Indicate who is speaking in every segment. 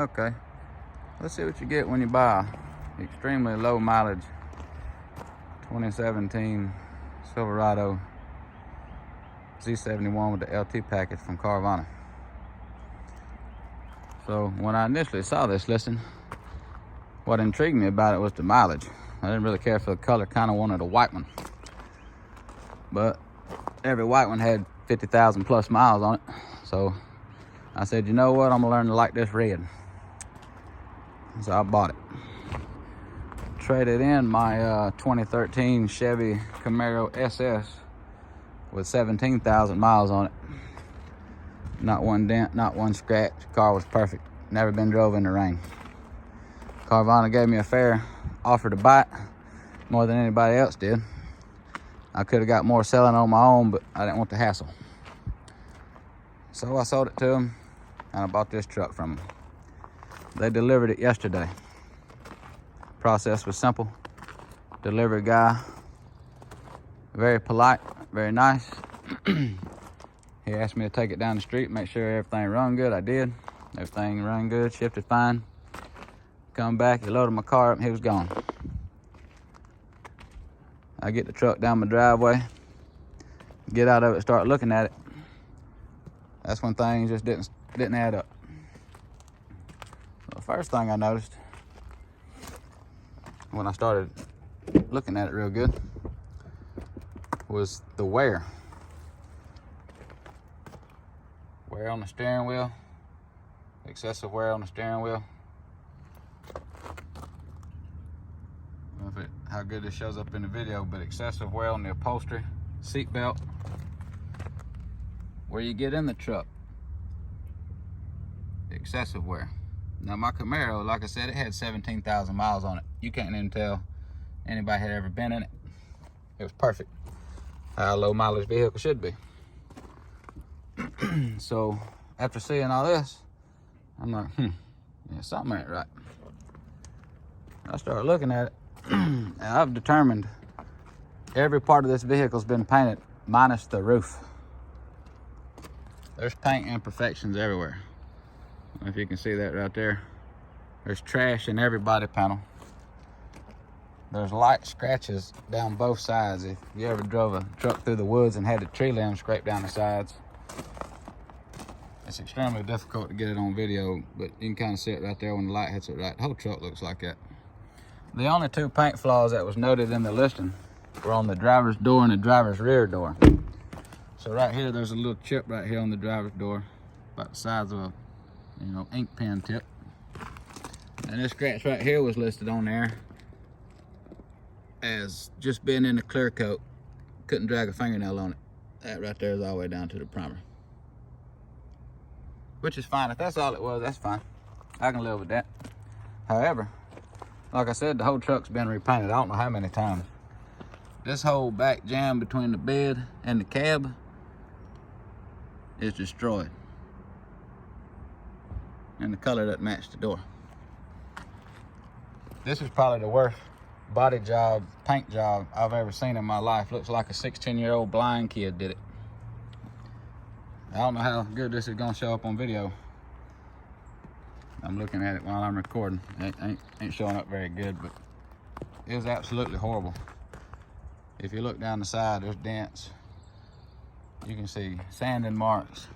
Speaker 1: Okay, let's see what you get when you buy an extremely low mileage 2017 Silverado Z71 with the LT package from Carvana. So when I initially saw this listing, what intrigued me about it was the mileage. I didn't really care for the color, kind of wanted a white one. But every white one had 50,000 plus miles on it. So I said, you know what, I'm gonna learn to like this red. So I bought it. Traded in my 2013 Chevy Camaro SS with 17,000 miles on it. Not one dent, not one scratch. The car was perfect. Never been drove in the rain. Carvana gave me a fair offer to buy it, more than anybody else did. I could have got more selling on my own, but I didn't want the hassle. So I sold it to them, and I bought this truck from them. They delivered it yesterday. Process was simple. Delivery guy, very polite, very nice. He asked me to take it down the street, make sure everything run good. I did. Everything run good, shifted fine. Come back, he loaded my car up, and he was gone. I get the truck down my driveway, get out of it, start looking at it. That's when things just didn't add up. So the first thing I noticed when I started looking at it real good was the wear. Wear on the steering wheel, excessive wear on the steering wheel. I don't know how good this shows up in the video, but excessive wear on the upholstery, seat belt, where you get in the truck, excessive wear. Now my Camaro, like I said, it had 17,000 miles on it. You can't even tell anybody had ever been in it. It was perfect. How a low mileage vehicle should be. So after seeing all this, I'm like, yeah, something ain't right. I started looking at it, and I've determined every part of this vehicle's been painted minus the roof. There's paint imperfections everywhere. I don't know if you can see that right there. There's trash in every body panel. There's light scratches down both sides. If you ever drove a truck through the woods and had the tree limb scraped down the sides, it's extremely difficult to get it on video, but you can kind of see it right there when the light hits it right. The whole truck looks like that. The only two paint flaws that was noted in the listing were on the driver's door and the driver's rear door. So right here, there's a little chip right here on the driver's door, about the size of a, ink pen tip. And this scratch right here was listed on there as just being in the clear coat. Couldn't drag a fingernail on it. That right there is all the way down to the primer. Which is fine. If that's all it was, that's fine. I can live with that. However, like I said, the whole truck's been repainted. I don't know how many times. This whole back jam between the bed and the cab is destroyed. And the color doesn't match the door. This is probably the worst body job, paint job I've ever seen in my life. Looks like a 16-year-old blind kid did it. I don't know how good this is gonna show up on video. I'm looking at it while I'm recording. It ain't showing up very good, but it was absolutely horrible. If you look down the side, there's dents. You can see sanding marks.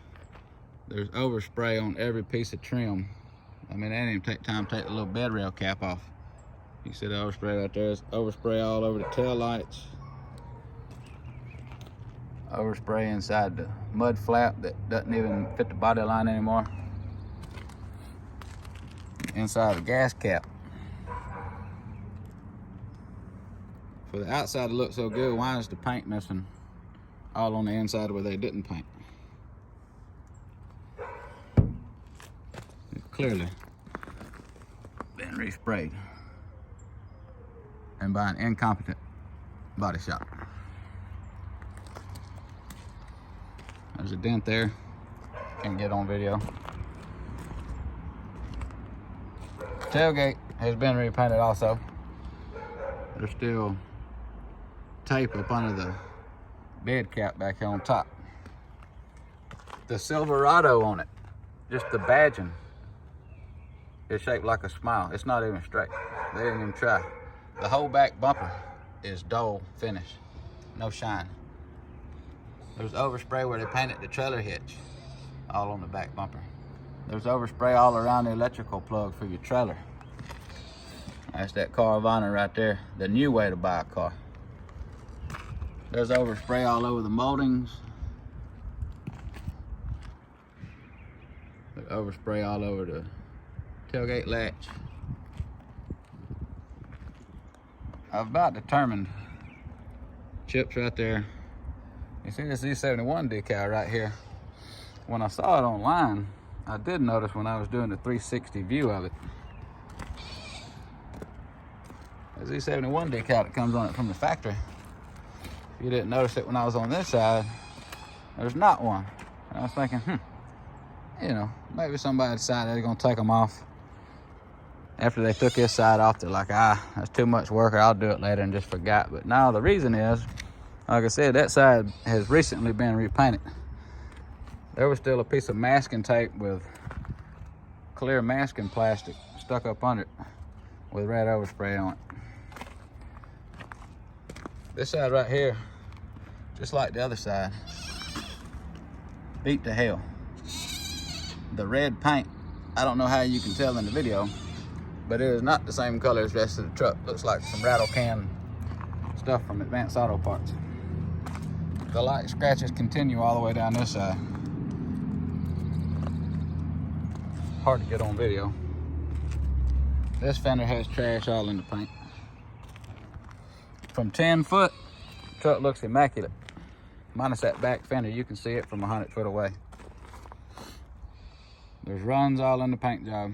Speaker 1: There's overspray on every piece of trim. I mean, they didn't even take time to take the little bed rail cap off. You can see the overspray right there. There's overspray all over the tail lights. Overspray inside the mud flap that doesn't even fit the body line anymore. Inside the gas cap. For the outside to look so good, why is the paint missing all on the inside where they didn't paint? It's clearly been resprayed, and by an incompetent body shop. There's a dent there. Can't get on video. Tailgate has been repainted also. There's still tape up under the bed cap back here on top. The Silverado on it, just the badging, is shaped like a smile. It's not even straight. They didn't even try. The whole back bumper is dull finish, no shine. There's overspray where they painted the trailer hitch, all on the back bumper. There's overspray all around the electrical plug for your trailer. That's that Carvana right there, the new way to buy a car. There's overspray all over the moldings. There's overspray all over the tailgate latch. I've about determined chips right there. You see this Z71 decal right here. When I saw it online, I did notice when I was doing the 360 view of it. The Z71 decal that comes on it from the factory. If you didn't notice it when I was on this side, there's not one. And I was thinking, you know, maybe somebody decided they're gonna take them off. After they took this side off, they're like, that's too much work, or I'll do it later, and just forgot. But now the reason is, like I said, that side has recently been repainted. There was still a piece of masking tape with clear masking plastic stuck up under it with red overspray on it. This side right here, just like the other side, beat to hell. The red paint, I don't know how you can tell in the video, but it is not the same color as the rest of the truck. Looks like some rattle can stuff from Advanced Auto Parts. The light scratches continue all the way down this side. Hard to get on video. This fender has trash all in the paint. From 10 foot, the truck looks immaculate. Minus that back fender, you can see it from 100 foot away. There's runs all in the paint job.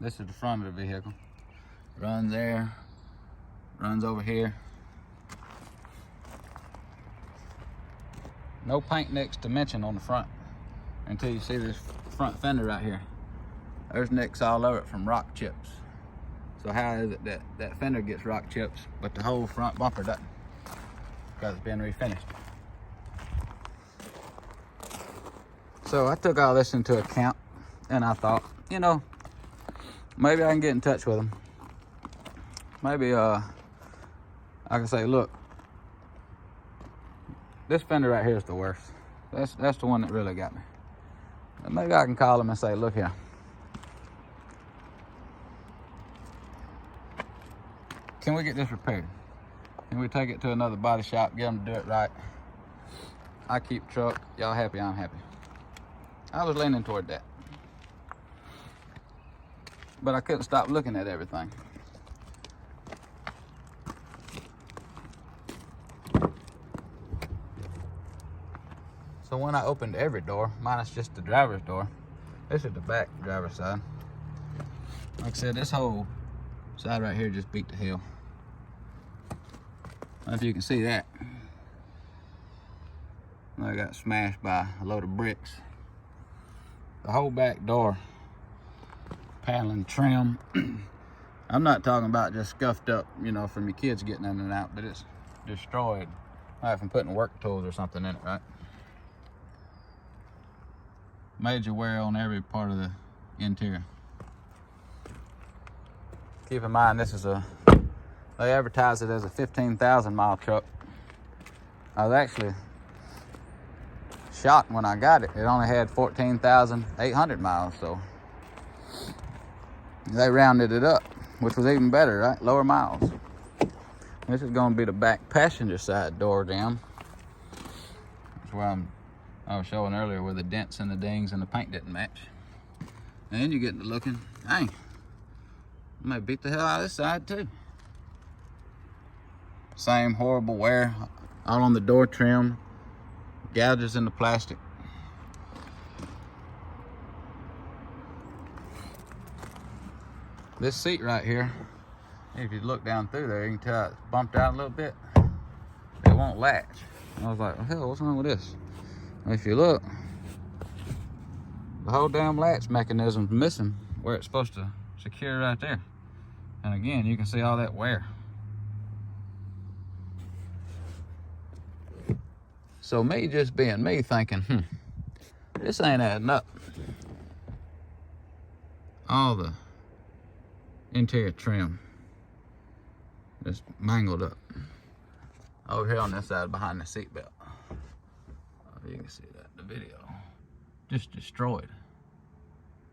Speaker 1: This is the front of the vehicle. Runs there, runs over here. No paint nicks to mention on the front until you see this front fender right here. There's nicks all over it from rock chips. So how is it that that fender gets rock chips, but the whole front bumper doesn't? Because it's been refinished. So I took all this into account, and I thought, you know, maybe I can get in touch with them. Maybe I can say, look, this fender right here is the worst. That's the one that really got me. And maybe I can call them and say, look here, can we get this repaired? Can we take it to another body shop, get them to do it right? I keep truck, y'all happy, I'm happy. I was leaning toward that. But I couldn't stop looking at everything. So when I opened every door, minus just the driver's door, this is the back driver's side. Like I said, this whole side right here just beat to hell. I don't know if you can see that. I got smashed by a load of bricks. The whole back door, paneling trim. I'm not talking about just scuffed up, you know, from your kids getting in and out, but it's destroyed. Like from putting work tools or something in it, right? Major wear on every part of the interior. Keep in mind, this is they advertise it as a 15,000 mile truck. I was actually shocked when I got it. It only had 14,800 miles, so they rounded it up, which was even better, right? Lower miles. This is going to be the back passenger side door jam. That's why I was showing earlier where the dents and the dings and the paint didn't match. And then you get to looking, dang, I may beat the hell out of this side too. Same horrible wear all on the door trim, gouges in the plastic. This seat right here, if you look down through there, you can tell it's bumped out a little bit. It won't latch. I was like, well, hell, what's wrong with this? If you look, the whole damn latch mechanism's missing where it's supposed to secure right there. And again, you can see all that wear. So me just being me thinking, this ain't adding up. All the interior trim. Just mangled up. Over here on this side behind the seat belt. You can see that in the video. Just destroyed.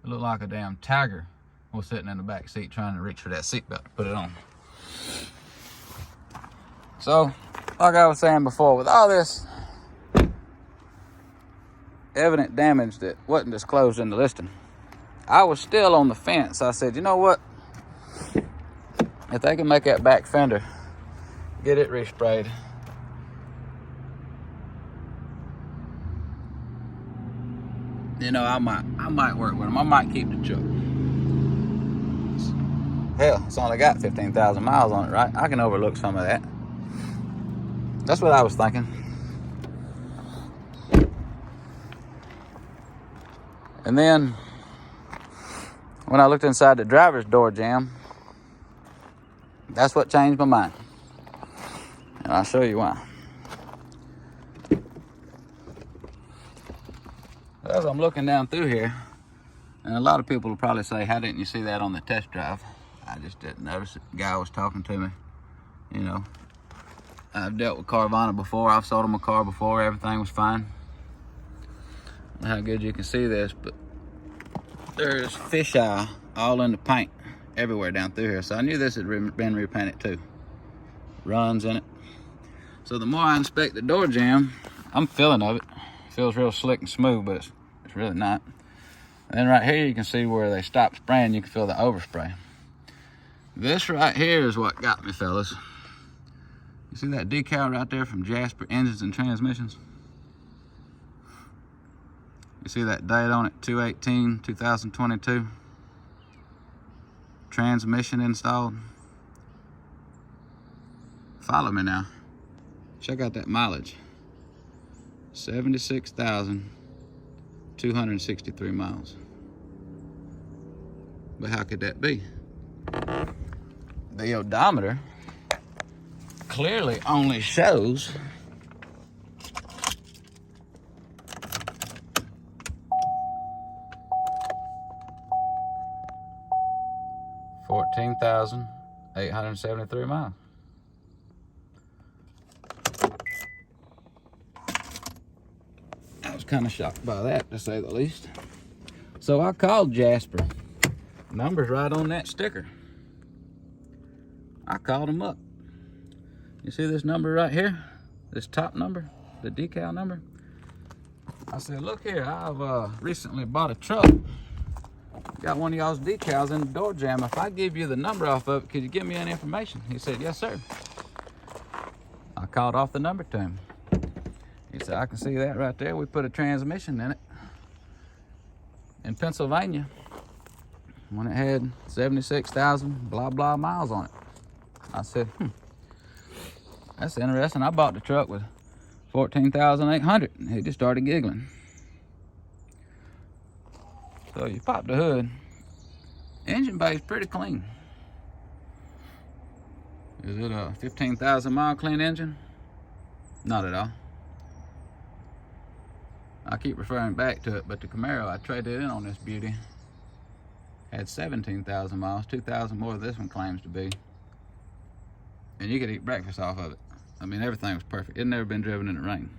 Speaker 1: It looked like a damn tiger was sitting in the back seat trying to reach for that seat belt to put it on. So, like I was saying before, with all this evident damage that wasn't disclosed in the listing, I was still on the fence. I said, you know what? If they can make that back fender, get it resprayed, you know, I might work with them. I might keep the truck. Hell, it's only got 15,000 miles on it, right? I can overlook some of that. That's what I was thinking. And then, when I looked inside the driver's door jamb, that's what changed my mind. And I'll show you why. As I'm looking down through here, and a lot of people will probably say, how didn't you see that on the test drive? I just didn't notice it. The guy was talking to me. You know, I've dealt with Carvana before. I've sold them a car before. Everything was fine. I don't know how good you can see this, but there's fisheye all in the paint everywhere down through here. So I knew this had been repainted too. Runs in it. So the more I inspect the door jamb, I'm feeling of it. It feels real slick and smooth, but it's really not. And then right here you can see where they stopped spraying. You can feel the overspray. This right here is what got me, fellas. You see that decal right there from Jasper Engines and Transmissions? You see that date on it, 2/18/2022. Transmission installed. Follow me now. Check out that mileage. 76,263 miles. But how could that be? The odometer clearly only shows 14,873 miles. I was kind of shocked by that, to say the least. So I called Jasper. Number's right on that sticker. I called him up. You see this number right here? This top number, the decal number? I said, look here, I've recently bought a truck. Got one of y'all's decals in the door jamb. If I give you the number off of it, could you give me any information? He said, yes, sir. I called off the number to him. He said, I can see that right there. We put a transmission in it in Pennsylvania when it had 76,000 blah blah miles on it. I said, that's interesting. I bought the truck with 14,800. He just started giggling. So you pop the hood. Engine bay is pretty clean. Is it a 15,000 mile clean engine? Not at all. I keep referring back to it, but the Camaro I traded in on this beauty had 17,000 miles, 2,000 more than this one claims to be. And you could eat breakfast off of it. I mean, everything was perfect. It never been driven in the rain.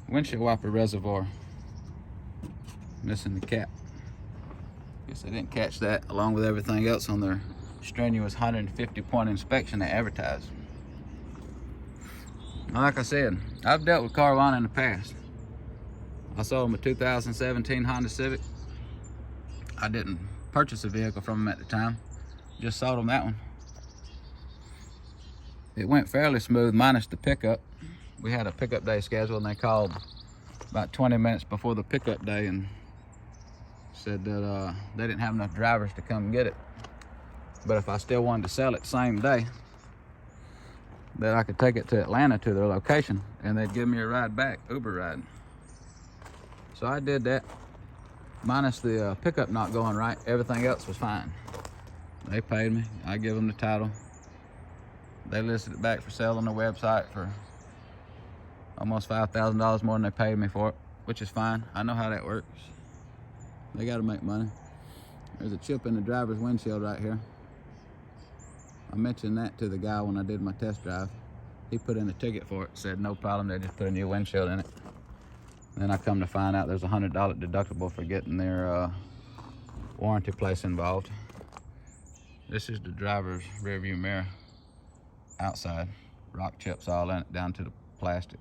Speaker 1: Windshield wiper reservoir. Missing the cap. Guess they didn't catch that along with everything else on their strenuous 150-point inspection they advertised. Like I said, I've dealt with Carvana in the past. I sold them a 2017 Honda Civic. I didn't purchase a vehicle from them at the time. Just sold them that one. It went fairly smooth minus the pickup. We had a pickup day scheduled and they called about 20 minutes before the pickup day and said that they didn't have enough drivers to come get it. But if I still wanted to sell it same day, that I could take it to Atlanta to their location and they'd give me a ride back, Uber ride. So I did that. Minus the pickup not going right, everything else was fine. They paid me, I give them the title. They listed it back for sale on their website for almost $5,000 more than they paid me for it, which is fine. I know how that works. They gotta make money. There's a chip in the driver's windshield right here. I mentioned that to the guy when I did my test drive. He put in a ticket for it, said no problem, they just put a new windshield in it. Then I come to find out there's a $100 deductible for getting their warranty place involved. This is the driver's rear view mirror outside. Rock chips all in it down to the plastic.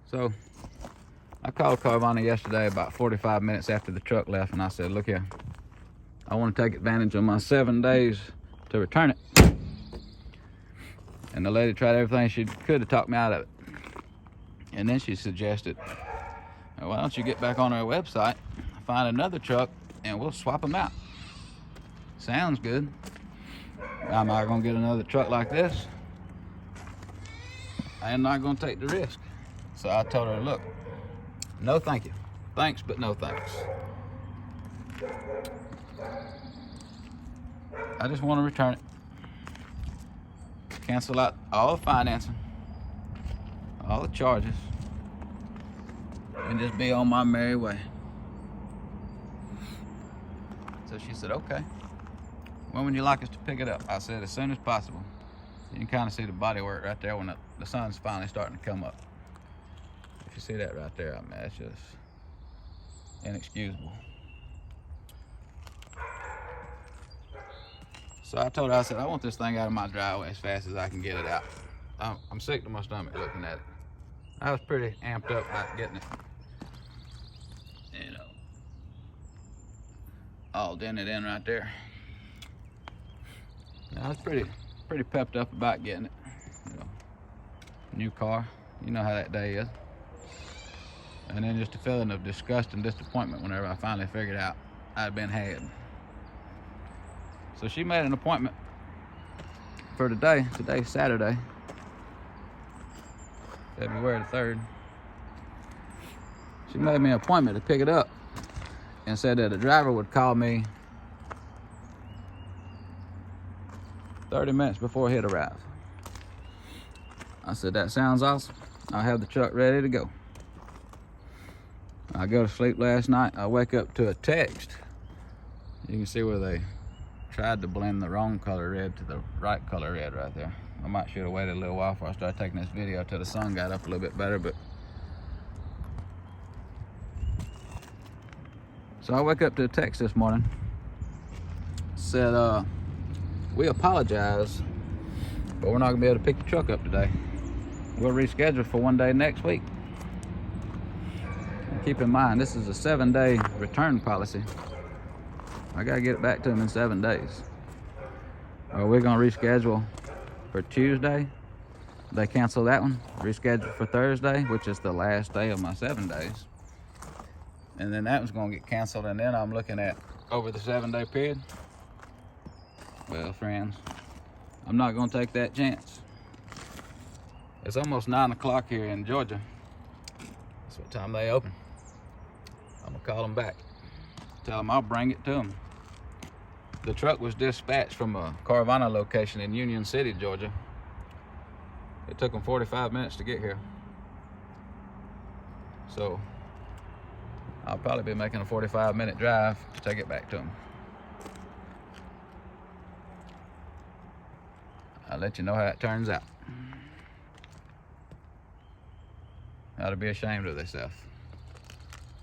Speaker 1: So I called Carvana yesterday about 45 minutes after the truck left, and I said, look here, I want to take advantage of my 7 days to return it. And the lady tried everything she could to talk me out of it. And then she suggested, why don't you get back on our website, find another truck, and we'll swap them out. Sounds good. Am I gonna get another truck like this? I am not gonna take the risk. So I told her, look, no thank you. Thanks, but no thanks. I just want to return it. Cancel out all the financing, all the charges, and just be on my merry way. So she said, okay. When would you like us to pick it up? I said, as soon as possible. You can kind of see the body work right there when the sun's finally starting to come up. If you see that right there, I mean, that's just inexcusable. So I told her, I said, I want this thing out of my driveway as fast as I can get it out. I'm sick to my stomach looking at it. I was pretty amped up about getting it, you know, all dented in right there. I was pretty pepped up about getting it. You know, new car, you know how that day is. And then just a feeling of disgust and disappointment whenever I finally figured out I'd been had. So she made an appointment for today. Today's Saturday, February the 3rd. She made me an appointment to pick it up and said that the driver would call me 30 minutes before he'd arrive. I said, that sounds awesome. I'll have the truck ready to go. I go to sleep last night. I wake up to a text. You can see where they tried to blend the wrong color red to the right color red right there. I might should have waited a little while before I started taking this video till the sun got up a little bit better, but. So I wake up to a text this morning. Said, we apologize, but we're not gonna be able to pick the truck up today. We'll reschedule for one day next week. And keep in mind, this is a 7-day return policy. I gotta get it back to them in 7 days. We're gonna reschedule for Tuesday. They cancel that one. Reschedule for Thursday, which is the last day of my 7 days. And then that one's gonna get canceled, and then I'm looking at over the 7-day period. Well, friends, I'm not gonna take that chance. It's almost 9 o'clock here in Georgia. That's what time they open. I'm gonna call them back. Tell them I'll bring it to them. The truck was dispatched from a Carvana location in Union City, Georgia. It took them 45 minutes to get here. So I'll probably be making a 45-minute drive to take it back to them. I'll let you know how it turns out. Ought to be ashamed of themselves.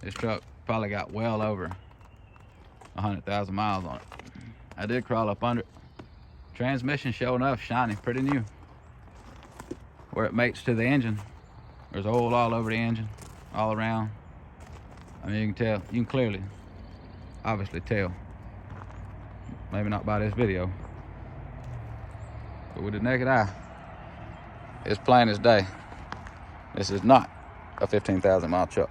Speaker 1: This truck probably got well over 100,000 miles on it. I did crawl up under it. Transmission, sure enough, shiny, pretty new. Where it mates to the engine, there's oil all over the engine, all around. I mean, you can tell, you can clearly, obviously tell. Maybe not by this video, but with the naked eye, it's plain as day. This is not a 15,000 mile truck.